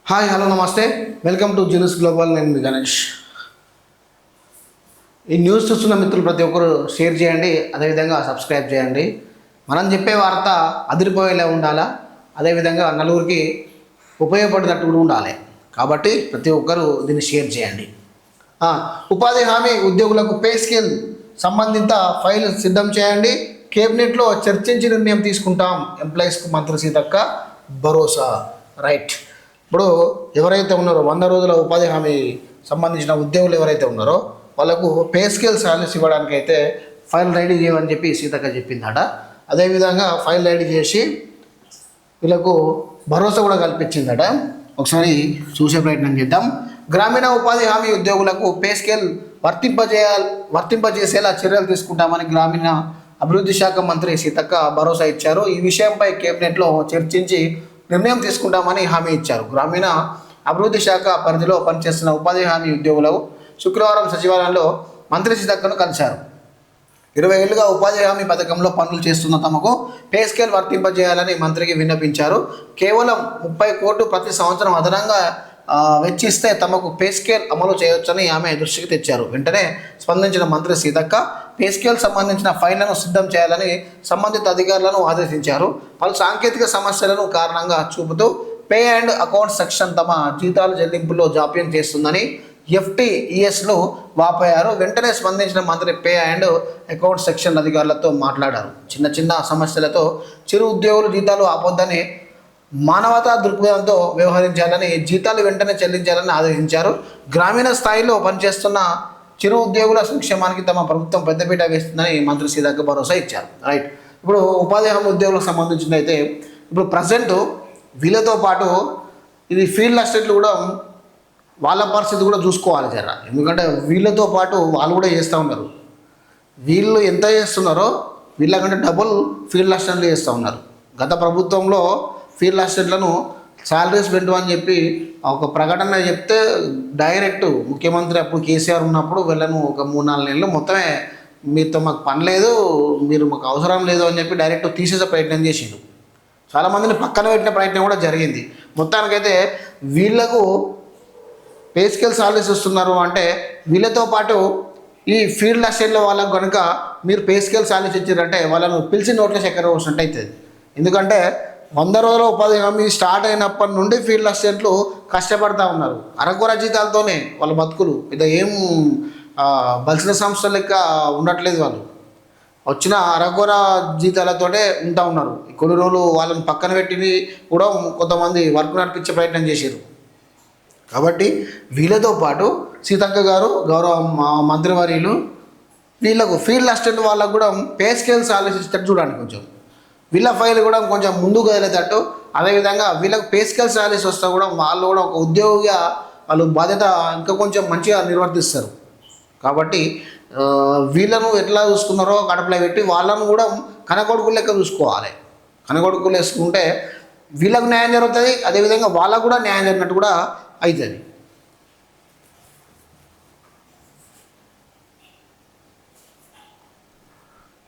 Hi hello నమస్తే welcome to genius global. నేను మీ గణేష్. ఈ న్యూస్ చూస్తున్న మిత్రులు ప్రతి ఒక్కరు షేర్ చేయండి, అదేవిధంగా సబ్స్క్రైబ్ చేయండి. మనం చెప్పే వార్త అదిరిపోయేలా ఉండాలా, అదేవిధంగా నలుగురికి ఉపయోగపడేటట్టు కూడా ఉండాలి. కాబట్టి ప్రతి ఒక్కరు దీన్ని షేర్ చేయండి. ఉపాధి హామీ ఉద్యోగులకు పే స్కేల్ సంబంధిత ఫైల్ సిద్ధం చేయండి. కేబినెట్లో చర్చించి నిర్ణయం తీసుకుంటాం. ఎంప్లాయీస్కు మంత్రి సీతక్క భరోసా. రైట్. ఇప్పుడు ఎవరైతే ఉన్నారో 100 రోజుల ఉపాధి హామీ సంబంధించిన ఉద్యోగులు ఎవరైతే ఉన్నారో వాళ్ళకు పే స్కేల్ శాలరీస్ ఇవ్వడానికి అయితే ఫైల్ రెడీ చేయమని చెప్పి సీతక్క చెప్పిందట. అదేవిధంగా ఫైల్ రెడీ చేసి వీళ్ళకు భరోసా కూడా కల్పించిందట. ఒకసారి చూసే ప్రయత్నం చేద్దాం. గ్రామీణ ఉపాధి హామీ ఉద్యోగులకు పే స్కేల్ వర్తింపజేసేలా చర్యలు తీసుకుంటామని గ్రామీణ అభివృద్ధి శాఖ మంత్రి సీతక్క భరోసా ఇచ్చారు. ఈ విషయంపై కేబినెట్లో చర్చించి నిర్ణయం తీసుకుంటామని హామీ ఇచ్చారు. గ్రామీణ అభివృద్ధి శాఖ పరిధిలో పనిచేస్తున్న ఉపాధి హామీ ఉద్యోగులు శుక్రవారం సచివాలయంలో మంత్రి సీతక్కను కలిశారు. 20 ఏళ్లుగా ఉపాధి హామీ పథకంలో పనులు చేస్తున్న తమకు పే స్కేల్ వర్తింపజేయాలని మంత్రికి విన్నపించారు. కేవలం 30 కోట్లు ప్రతి సంవత్సరం అదనంగా వెచ్చిస్తే తమకు పే స్కేల్ అమలు చేయవచ్చని ఆమె దృష్టికి తెచ్చారు. వెంటనే స్పందించిన మంత్రి సీతక్క పే స్కేల్ సంబంధించిన ఫైళ్లను సిద్ధం చేయాలని సంబంధిత అధికారులను ఆదేశించారు. పలు సాంకేతిక సమస్యలను కారణంగా చూపుతూ పే అండ్ అకౌంట్ సెక్షన్ తమ జీతాల చెల్లింపుల్లో జాప్యం చేస్తుందని FTESలు వాపోయారు. వెంటనే స్పందించిన మంత్రి పే అండ్ అకౌంట్ సెక్షన్ అధికారులతో మాట్లాడారు. చిన్న సమస్యలతో చిరు ఉద్యోగులు జీతాలు ఆపొద్దని మానవతా దృక్పథంతో వ్యవహరించాలని, జీతాలు వెంటనే చెల్లించాలని ఆదేశించారు. గ్రామీణ స్థాయిలో పనిచేస్తున్న చిరు ఉద్యోగుల సంక్షేమానికి తమ ప్రభుత్వం పెద్దపీట వేస్తుందని మంత్రి సీతక్క భరోసా ఇచ్చారు. రైట్. ఇప్పుడు ఉపాధి హామీ ఉద్యోగులకు సంబంధించిన అయితే ఇప్పుడు ప్రజెంట్ వీళ్ళతో పాటు ఇది ఫీల్డ్ అసిస్టెంట్లు కూడా వాళ్ళ పరిస్థితి కూడా చూసుకోవాలి జర. ఎందుకంటే వీళ్ళతో పాటు వాళ్ళు కూడా చేస్తూ ఉన్నారు. వీళ్ళు ఎంత చేస్తున్నారో వీళ్ళకంటే డబుల్ ఫీల్డ్ అసిస్టెంట్లు చేస్తూ ఉన్నారు. గత ప్రభుత్వంలో ఫీల్డ్ అసిస్టెంట్లను శాలరీస్ పెట్టమని చెప్పి ఒక ప్రకటన చెప్తే డైరెక్ట్ ముఖ్యమంత్రి అప్పుడు కేసీఆర్ ఉన్నప్పుడు వీళ్ళను ఒక 3-4 నెలలు మొత్తమే మీతో మాకు పని లేదు, మీరు మాకు అవసరం లేదు అని చెప్పి డైరెక్ట్ తీసేసే ప్రయత్నం చేసిండు. చాలామందిని పక్కన పెట్టిన ప్రయత్నం కూడా జరిగింది. మొత్తానికైతే వీళ్ళకు పే స్కేల్ శాలరీస్ ఇస్తున్నారు అంటే వీళ్ళతో పాటు ఈ ఫీల్డ్ అసిస్టెంట్ల వాళ్ళకు కనుక మీరు పే స్కేల్ శాలరీస్ ఇచ్చారంటే వాళ్ళను పిలిచి నోట్ల చక్కెర వస్తున్నట్టు అవుతుంది. ఎందుకంటే 100 రోజుల ఉపాధి హామీ స్టార్ట్ అయినప్పటి నుండి ఫీల్డ్ అసిస్టెంట్లు కష్టపడుతూ ఉన్నారు. అరకొర జీతాలతోనే వాళ్ళ బతుకులు పెద్ద ఏం బలిసిన సంస్థ లెక్క ఉండట్లేదు. వాళ్ళు వచ్చిన అరకొర జీతాలతోనే ఉంటా ఉన్నారు. కొన్ని రోజులు వాళ్ళని పక్కన పెట్టి కూడా కొంతమంది వర్క్ నడిపించే ప్రయత్నం చేశారు. కాబట్టి వీళ్ళతో పాటు సీతక్క గారు గౌరవ మంత్రివర్యులు వీళ్ళకు ఫీల్డ్ అసిస్టెంట్ వాళ్ళకు కూడా పే స్కేల్స్ ఆలోచిస్తట్టు చూడండి. కొంచెం వీళ్ళ ఫైల్ కూడా కొంచెం ముందుకు కదిలేటట్టు, అదేవిధంగా వీళ్ళకి పే స్కేల్ శాలరీస్ వస్తే కూడా వాళ్ళు కూడా ఒక ఉద్యోగిగా వాళ్ళు బాధ్యత ఇంకా కొంచెం మంచిగా నిర్వర్తిస్తారు. కాబట్టి వీళ్ళను ఎట్లా చూసుకున్నారో కడపలో పెట్టి వాళ్ళను కూడా కనకొడుకులు లెక్క చూసుకోవాలి. కనకొడుకులు వేసుకుంటే వీళ్ళకు న్యాయం జరుగుతుంది, అదేవిధంగా వాళ్ళకు కూడా న్యాయం జరిగినట్టు కూడా అవుతుంది.